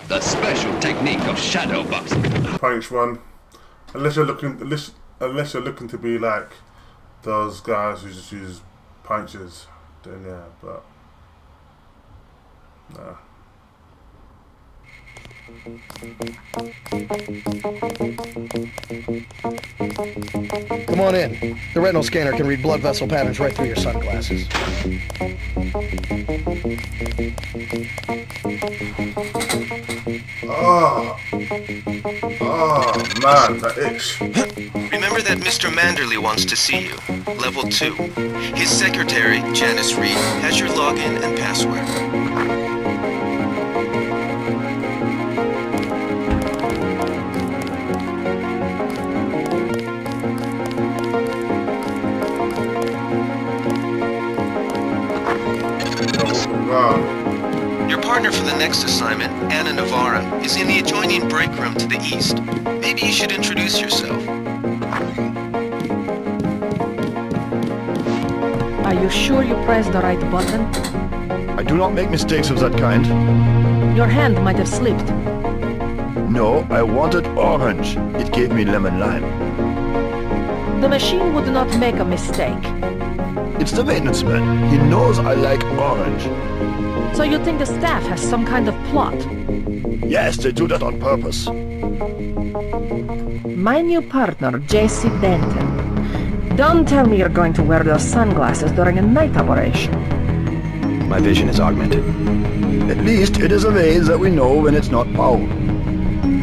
The special technique of shadow boxing. Punch one. Unless you're looking to be like those guys who just use punches, then yeah, but nah. Come on in. The retinal scanner can read blood vessel patterns right through your sunglasses. Oh man, that itch. Remember that Mr. Manderley wants to see you. Level 2. His secretary, Janice Reed, has your login and password. Your partner for the next assignment, Anna Navarra, is in the adjoining break room to the east. Maybe you should introduce yourself. Are you sure you pressed the right button? I do not make mistakes of that kind. Your hand might have slipped. No, I wanted orange. It gave me lemon lime. The machine would not make a mistake. It's the maintenance man. He knows I like orange. So you think the staff has some kind of plot? Yes, they do that on purpose. My new partner, J.C. Denton. Don't tell me you're going to wear those sunglasses during a night operation. My vision is augmented. At least it is a ways that we know when it's not foul.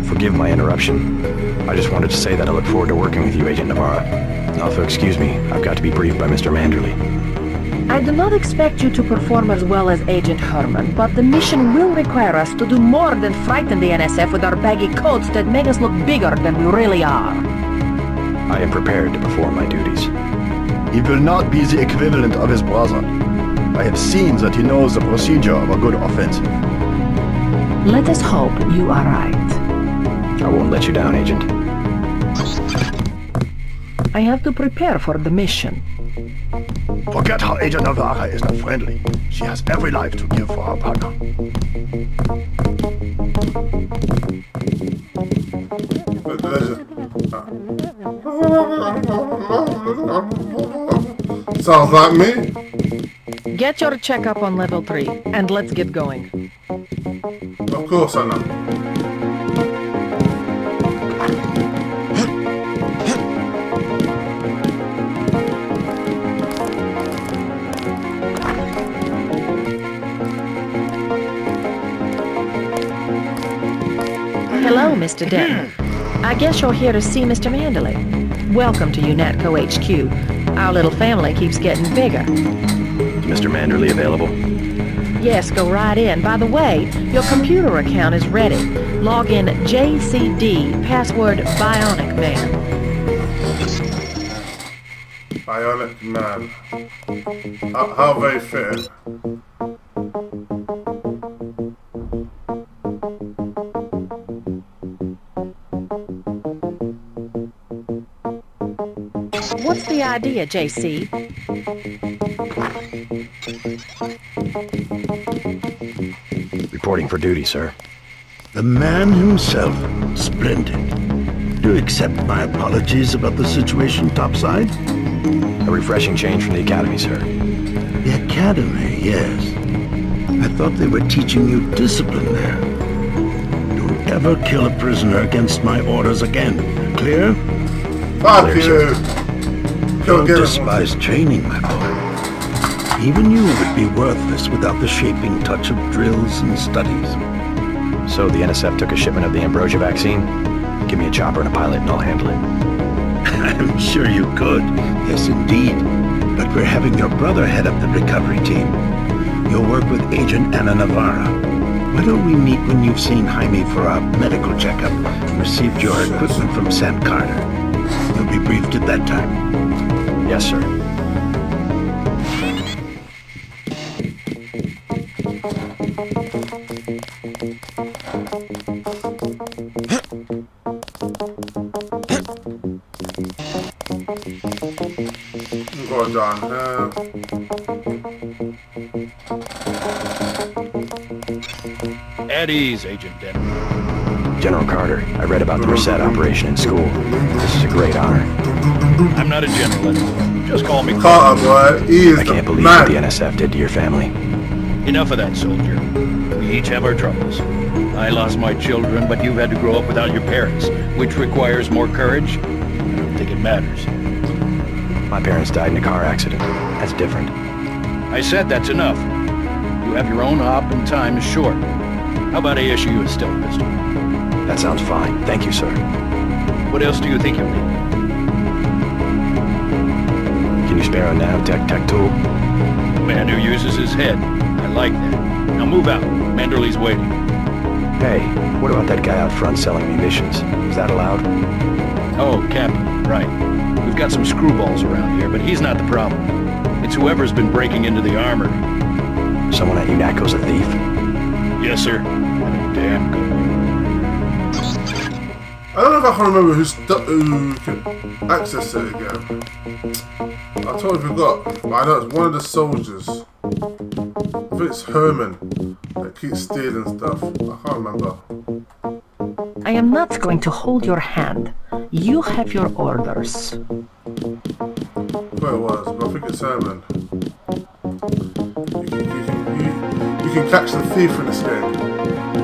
Forgive my interruption. I just wanted to say that I look forward to working with you, Agent Navarra. Also, excuse me, I've got to be briefed by Mr. Manderley. I do not expect you to perform as well as Agent Herman, but the mission will require us to do more than frighten the NSF with our baggy coats that make us look bigger than we really are. I am prepared to perform my duties. He will not be the equivalent of his brother. I have seen that he knows the procedure of a good offensive. Let us hope you are right. I won't let you down, Agent. I have to prepare for the mission. Forget how Agent Navarra is not friendly. She has every life to give for her partner. Sounds like me. Get your checkup on level 3, and let's get going. Of course I know. Hello, Mr. Denton. I guess you're here to see Mr. Manderley. Welcome to UNATCO HQ. Our little family keeps getting bigger. Is Mr. Manderley available? Yes, go right in. By the way, your computer account is ready. Log in JCD, password Bionic Man. Bionic Man. How very fitting. What's the idea, JC? Reporting for duty, sir. The man himself. Splendid. Do you accept my apologies about the situation topside? A refreshing change from the academy, sir. The academy, yes. I thought they were teaching you discipline there. Don't ever kill a prisoner against my orders again. Clear? Fuck you! Don't despise training, my boy. Even you would be worthless without the shaping touch of drills and studies. So the NSF took a shipment of the ambrosia vaccine? Give me a chopper and a pilot and I'll handle it. I'm sure you could. Yes, indeed. But we're having your brother head up the recovery team. You'll work with Agent Anna Navarra. Why don't we meet when you've seen Jaime for a medical checkup and received your equipment from Sam Carter? You'll be briefed at that time. Yes, sir. Go down here. At ease, Agent Denton. General Carter, I read about the Reset operation in school. This is a great honor. I'm not a general anymore. Just call me Carter, boy, he is I can't the believe man. what the NSF did to your family. Enough of that, soldier. We each have our troubles. I lost my children, but you've had to grow up without your parents, which requires more courage. I don't think it matters. My parents died in a car accident. That's different. I said that's enough. You have your own hop and time is short. How about I issue you a stealth pistol? That sounds fine. Thank you, sir. What else do you think you'll need? Can you spare a nanotech tech tool? A man who uses his head. I like that. Now move out. Manderley's waiting. Hey, what about that guy out front selling munitions? Is that allowed? Oh, Captain, right. We've got some screwballs around here, but he's not the problem. It's whoever's been breaking into the armory. Someone at UNATCO's a thief? Yes, sir. And a damn good one. I don't know if I can remember who can access it again. I totally forgot, but I know it's one of the soldiers. I think it's Herman that keeps stealing stuff. I can't remember. I am not going to hold your hand. You have your orders. Where it was, but I think it's Herman. You can catch the thief in this game.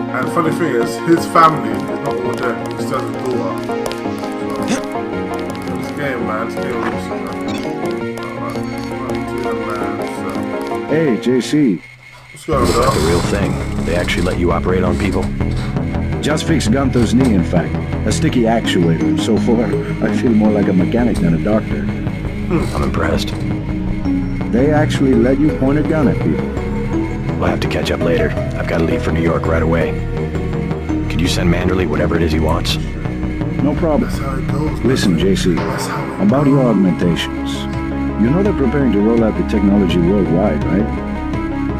And the funny thing is, his family is not all dead. He still has a daughter. So, this game, man, this game is awesome, man. Hey, JC. What's going on, The dog? real thing. They actually let you operate on people? Just fixed Gunther's knee, in fact. A sticky actuator. So far, I feel more like a mechanic than a doctor. I'm impressed. They actually let you point a gun at people. We'll have to catch up later. I've got to leave for New York right away. Could you send Manderley whatever it is he wants? No problem. That's how it goes. Listen, JC, That's how it about your goes. augmentations. You know they're preparing to roll out the technology worldwide, right?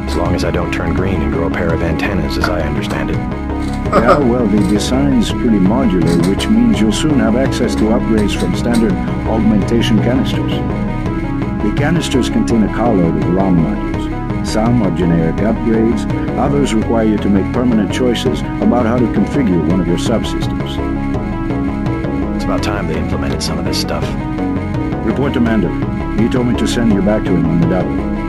As long as I don't turn green and grow a pair of antennas, as I understand it. Yeah, well, the design's pretty modular, which means you'll soon have access to upgrades from standard augmentation canisters. The canisters contain a carload of ROM modules. Some are generic upgrades, others require you to make permanent choices about how to configure one of your subsystems. It's about time they implemented some of this stuff. Report to Manderley. He told me to send you back to him on the double.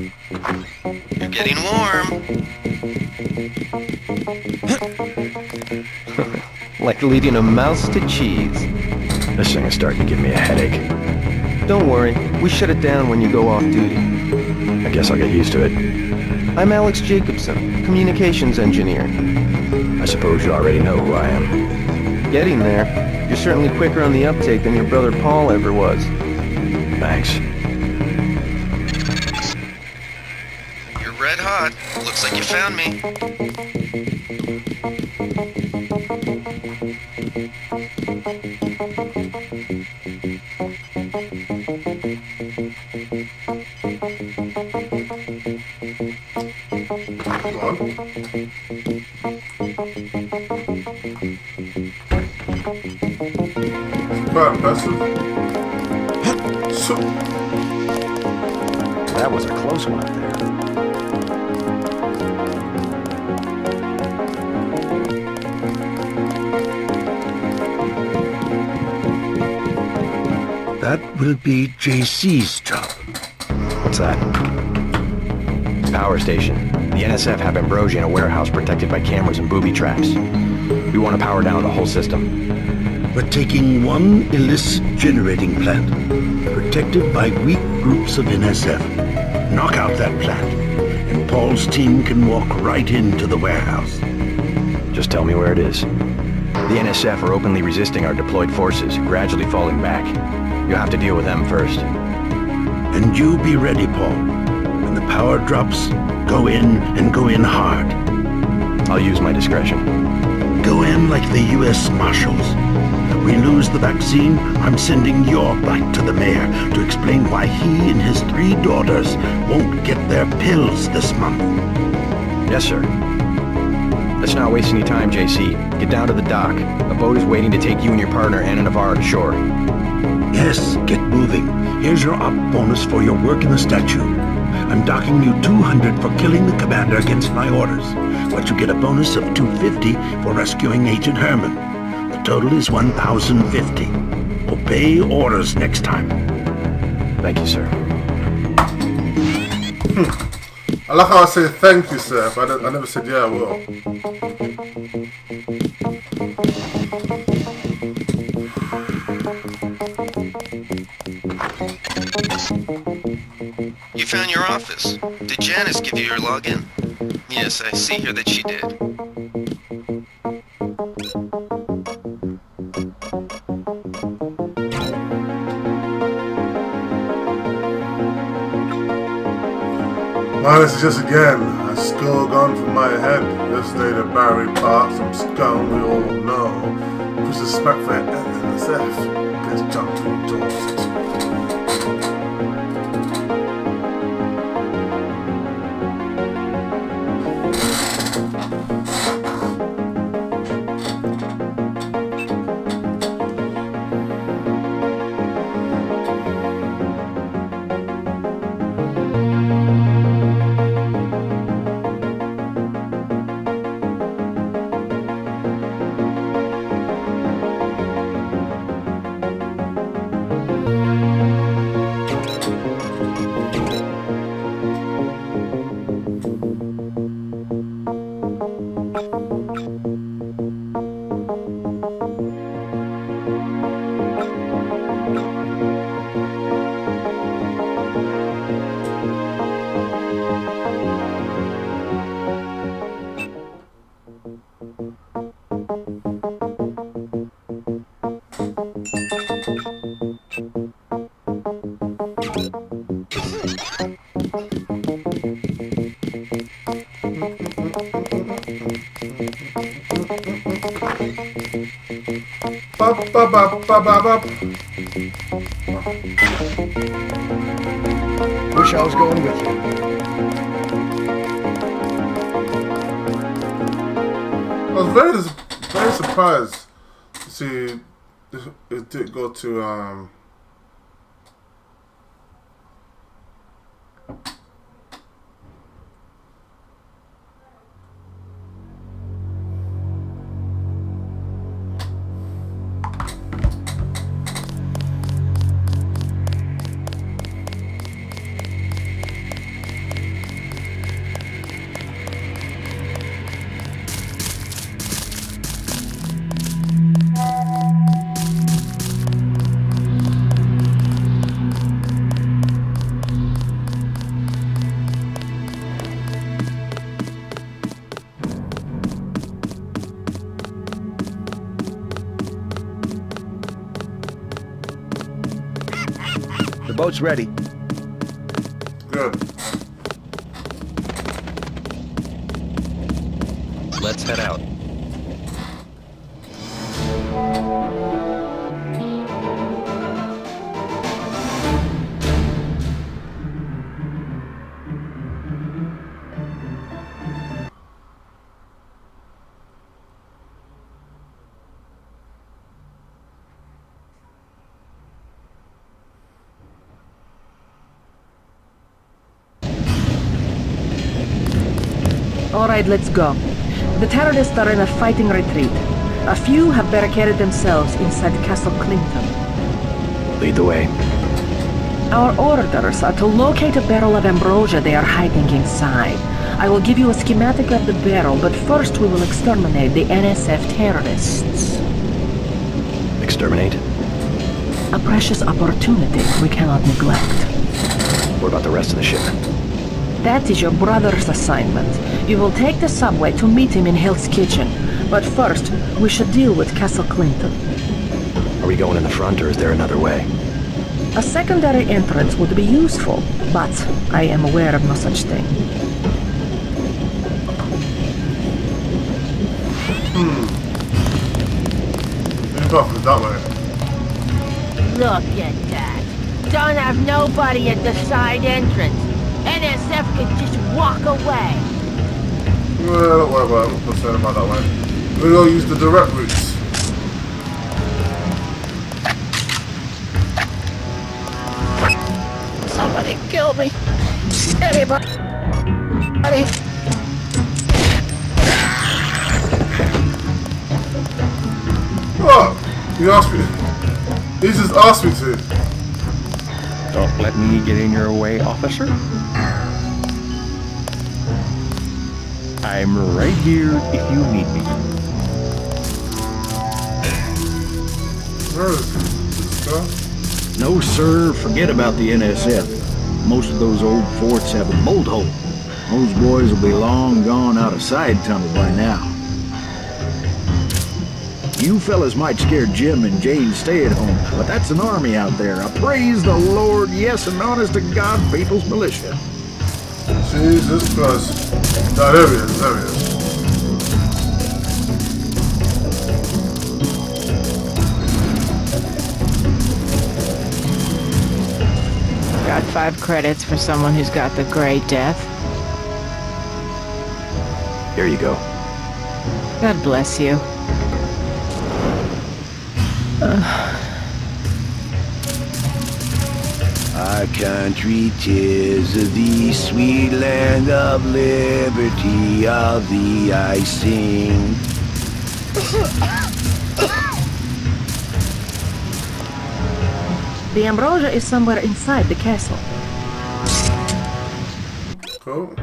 You're getting warm. Like leading a mouse to cheese. This thing is starting to give me a headache. Don't worry, we shut it down when you go off duty. I guess I'll get used to it. I'm Alex Jacobson, communications engineer. I suppose you already know who I am. Getting there. You're certainly quicker on the uptake than your brother Paul ever was. Thanks. You're red hot. Looks like you found me. Come on. Quite impressive. So, That was a close one up there. That will be JC's job. What's that? Power station. The NSF have Ambrosia in a warehouse protected by cameras and booby traps. We want to power down the whole system. We're taking one illicit generating plant, protected by weak groups of NSF. Knock out that plant, and Paul's team can walk right into the warehouse. Just tell me where it is. The NSF are openly resisting our deployed forces, gradually falling back. You'll have to deal with them first. And you be ready, Paul. When the power drops, go in and go in hard. I'll use my discretion. Go in like the U.S. Marshals. If we lose the vaccine, I'm sending your back to the mayor to explain why he and his 3 daughters won't get their pills this month. Yes, sir. Let's not waste any time, JC. Get down to the dock. A boat is waiting to take you and your partner, Anna Navarro, to shore. Yes, get moving. Here's your op bonus for your work in the statue. I'm docking you 200 for killing the commander against my orders, but you get a bonus of 250 for rescuing Agent Herman. The total is 1,050. Obey orders next time. Thank you, sir. I like how I say thank you, sir, but I never said yeah, I will. You found your office. Did Janice give you your login? Yes, I see here that she did. Man, this is just again a skull gone from my head. Yesterday the Barry Park, some scum we all know. Disrespect for NSF gets jumped to endorsed. Wish I was going with you. I was very surprised to see it did go to The boat's ready. good. Let's head out. All right, let's go. The terrorists are in a fighting retreat. A few have barricaded themselves inside Castle Clinton. Lead the way. Our orders are to locate a barrel of ambrosia they are hiding inside. I will give you a schematic of the barrel, but first we will exterminate the NSF terrorists. Exterminate? A precious opportunity we cannot neglect. What about the rest of the shipment? That is your brother's assignment. You will take the subway to meet him in Hell's Kitchen. But first, we should deal with Castle Clinton. Are we going in the front, or is there another way? A secondary entrance would be useful, but I am aware of no such thing. That way. Look at that. Don't have nobody at the side entrance. NSF could just walk away. Well, don't worry about it. I'm not concerned about that way. We're going to use the direct routes. Somebody kill me. Anybody. What? You asked me. He just asked me to. Don't let me get in your way, officer. I'm right here if you need me. Where is this guy? No, sir. Forget about the NSF. Most of those old forts have a bolt hole. Those boys will be long gone out of side tunnel by now. You fellas might scare Jim and Jane stay at home, but that's an army out there. I praise the Lord, yes, and honest to God, people's militia. Jesus Christ. No, there he is, there he is. Got 5 credits for someone who's got the Grey Death. Here you go. God bless you. Our country 'tis the sweet land of liberty, of thee I sing. The ambrosia is somewhere inside the castle. Cool.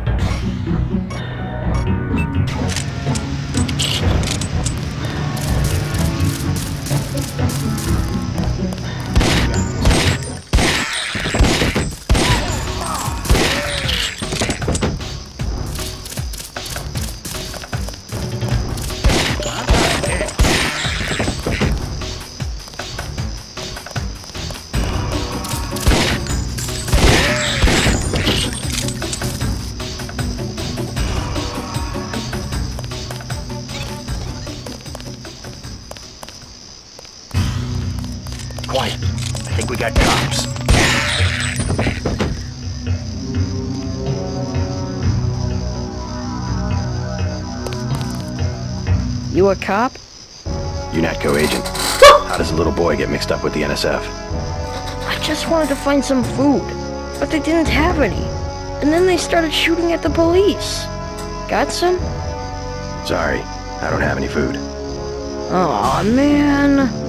Quiet. I think we got cops. You a cop? UNATCO agent. How does a little boy get mixed up with the NSF? I just wanted to find some food, but they didn't have any. And then they started shooting at the police. Got some? Sorry, I don't have any food. Aw, man.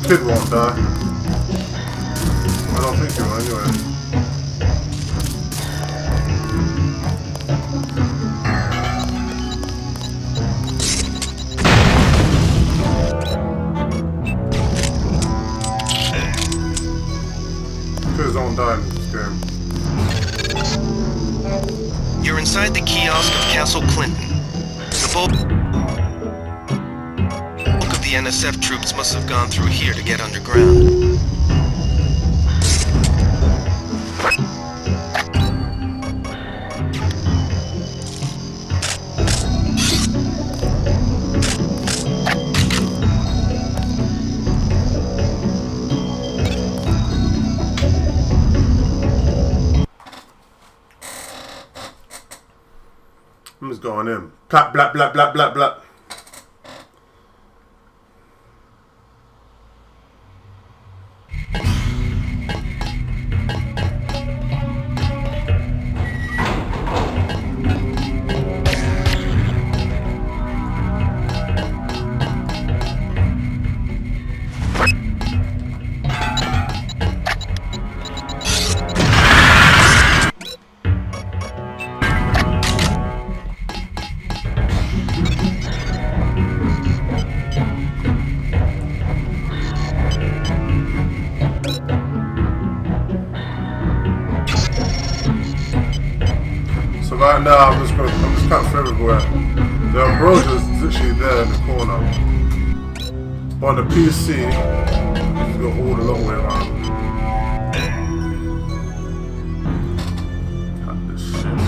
Kid won't die. I don't think he will anyway. Kids don't die in this game. You're inside the kiosk of Castle Clinton. The bulk of the NSF troops must have gone through here to get underground. I'm just going in. Plap, blap, blap, blap, blap, blap. right now I'm just cutting through everywhere. The Ambrosia's literally there in the corner. But on the PC, you can go all the long way around. Cut this shit.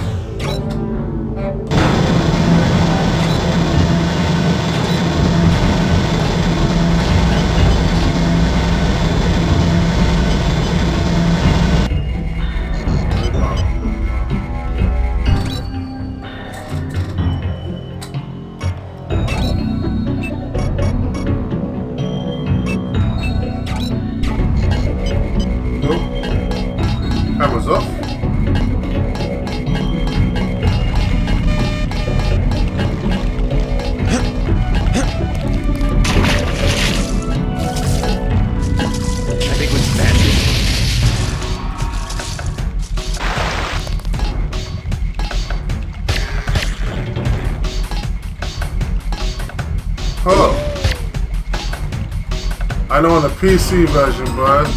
Camera's off. I think we smashed it. Oh. I know on the PC version, bud.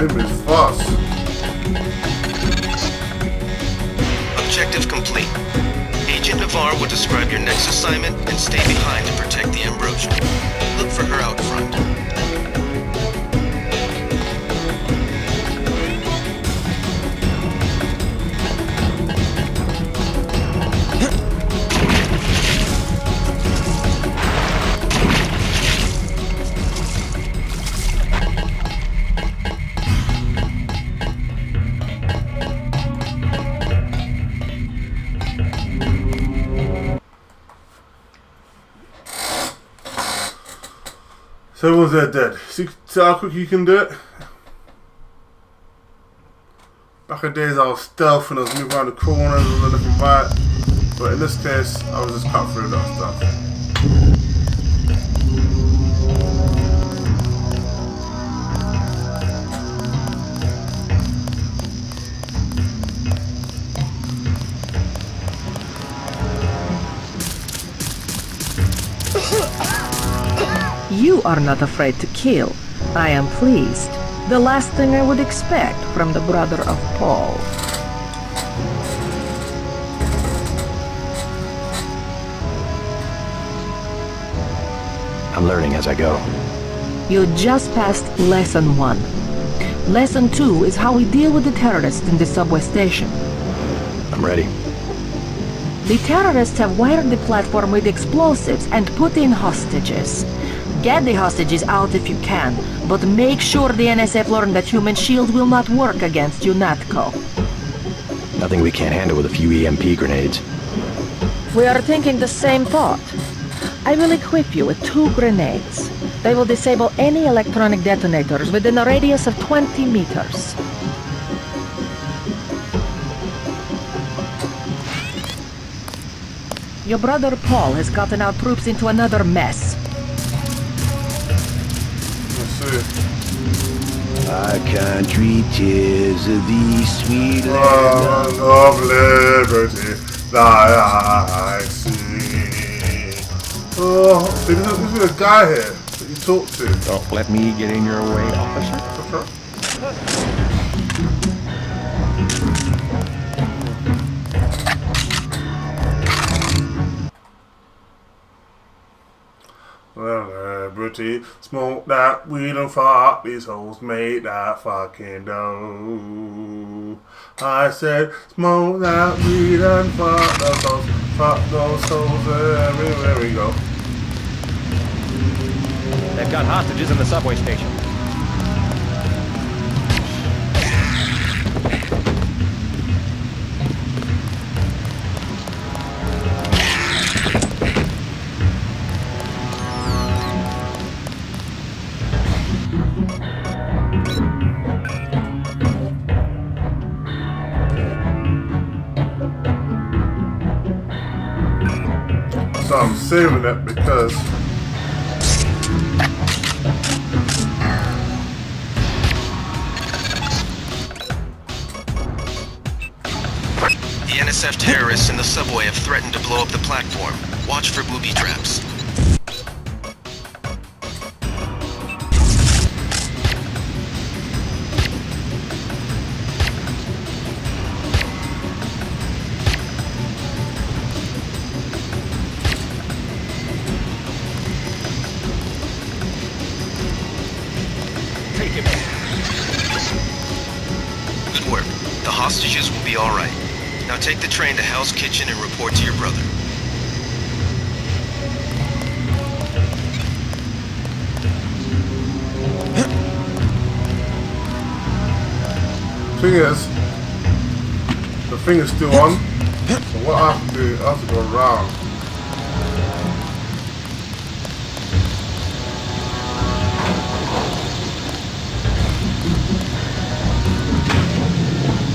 Him is fast. Objective complete. Agent Navarre will describe your next assignment and stay behind to protect the Ambrosia. Look for her out front. So everyone's there dead. See how quick you can do it? Back in the days I was stealth and I was moving around the corners and looking right. But in this case, I was just cut through that stuff. You are not afraid to kill. I am pleased. The last thing I would expect from the brother of Paul. I'm learning as I go. You just passed Lesson 1. Lesson 2 is how we deal with the terrorists in the subway station. I'm ready. The terrorists have wired the platform with explosives and put in hostages. Get the hostages out if you can, but make sure the NSF learn that human shield will not work against UNATCO. Nothing we can't handle with a few EMP grenades. We are thinking the same thought. I will equip you with 2 grenades. They will disable any electronic detonators within a radius of 20 meters. Your brother Paul has gotten our troops into another mess. Our country tears of the sweet land of liberty that I see. Oh, there's a guy here that you talk to. Don't let me get in your way, officer. Liberty, smoke that weed and fuck these hoes, make that fucking dough. I said, smoke that weed and fuck those hoes everywhere we go. They've got hostages in the subway station. So I'm saving it because NSF terrorists in the subway have threatened to blow up the platform. Watch for booby traps. Good work. The hostages will be all right. Now take the train to Hell's Kitchen and report to your brother. Thing is, the thing is still on. So what I have to do, I have to go around.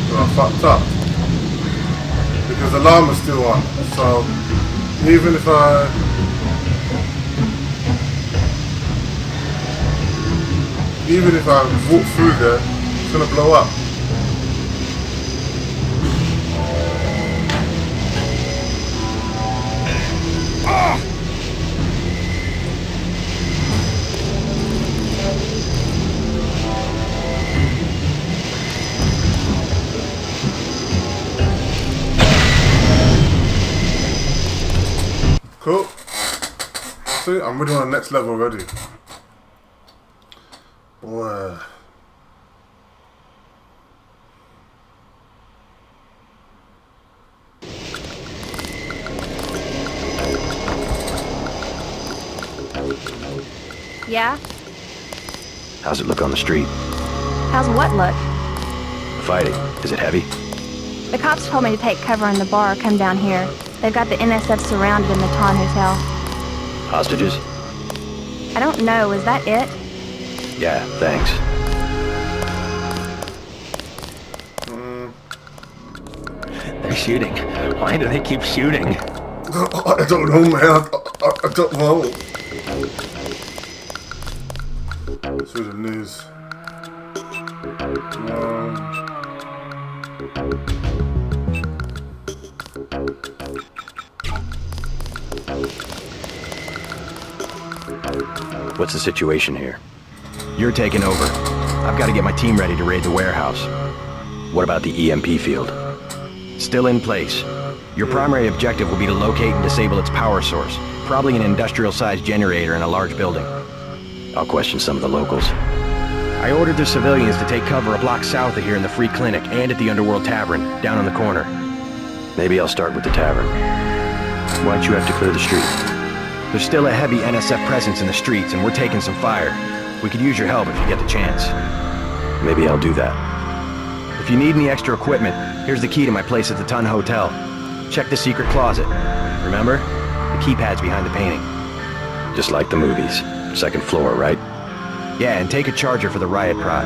So I fucked up because the alarm is still on. So even if I walk through there, it's gonna blow up. Cool. See, I'm really on the next level already. Boy. Yeah? How's it look on the street? How's what look? The fighting. Is it heavy? The cops told me to take cover in the bar or come down here. They've got the NSF surrounded in the Ton Hotel. Hostages? I don't know, is that it? Yeah, thanks. They're shooting. Why do they keep shooting? I don't know, man. I don't know. Through the news. What's the situation here? You're taking over. I've got to get my team ready to raid the warehouse. What about the EMP field? Still in place. Your primary objective will be to locate and disable its power source, probably an industrial-sized generator in a large building. I'll question some of the locals. I ordered the civilians to take cover a block south of here in the Free Clinic and at the Underworld Tavern, down on the corner. Maybe I'll start with the tavern. Why'd you have to clear the street? There's still a heavy NSF presence in the streets, and we're taking some fire. We could use your help if you get the chance. Maybe I'll do that. If you need any extra equipment, here's the key to my place at the Ton Hotel. Check the secret closet. Remember? The keypad's behind the painting. Just like the movies. Second floor, right? Yeah, and take a charger for the riot prod.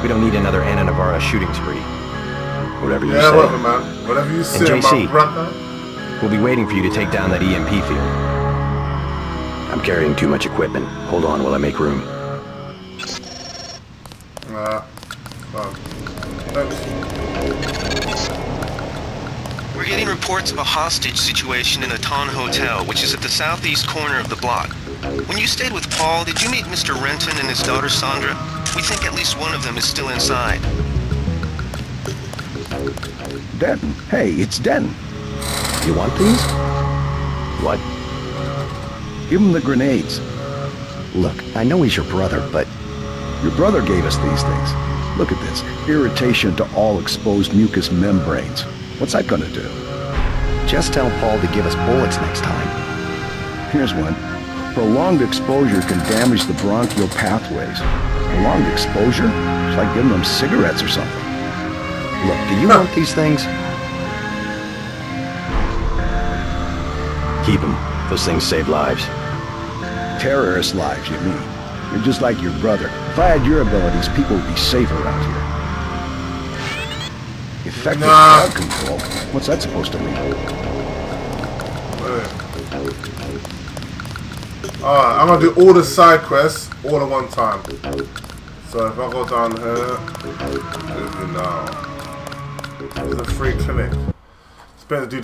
We don't need another Anna Navarra shooting spree. Whatever you say. Yeah, whatever, man. Whatever you say, and JC, my brother. We'll be waiting for you to take down that EMP field. I'm carrying too much equipment. Hold on while I make room. We're getting reports of a hostage situation in the Ton Hotel, which is at the southeast corner of the block. When you stayed with Paul, did you meet Mr. Renton and his daughter Sandra? We think at least one of them is still inside. Denton. Hey, it's Denton. You want these? What? Give him the grenades. Look, I know he's your brother, but... Your brother gave us these things. Look at this. Irritation to all exposed mucous membranes. What's that gonna do? Just tell Paul to give us bullets next time. Here's one. Prolonged exposure can damage the bronchial pathways. Prolonged exposure? It's like giving them cigarettes or something. Look, do you want these things? Keep them. Those things save lives. Terrorist lives, you mean? You're just like your brother. If I had your abilities, people would be safer around here. Effective crowd control? What's that supposed to mean? Alright, I'm gonna do all the side quests all at one time. So if I go down here, moving now. There's a free clinic. better do this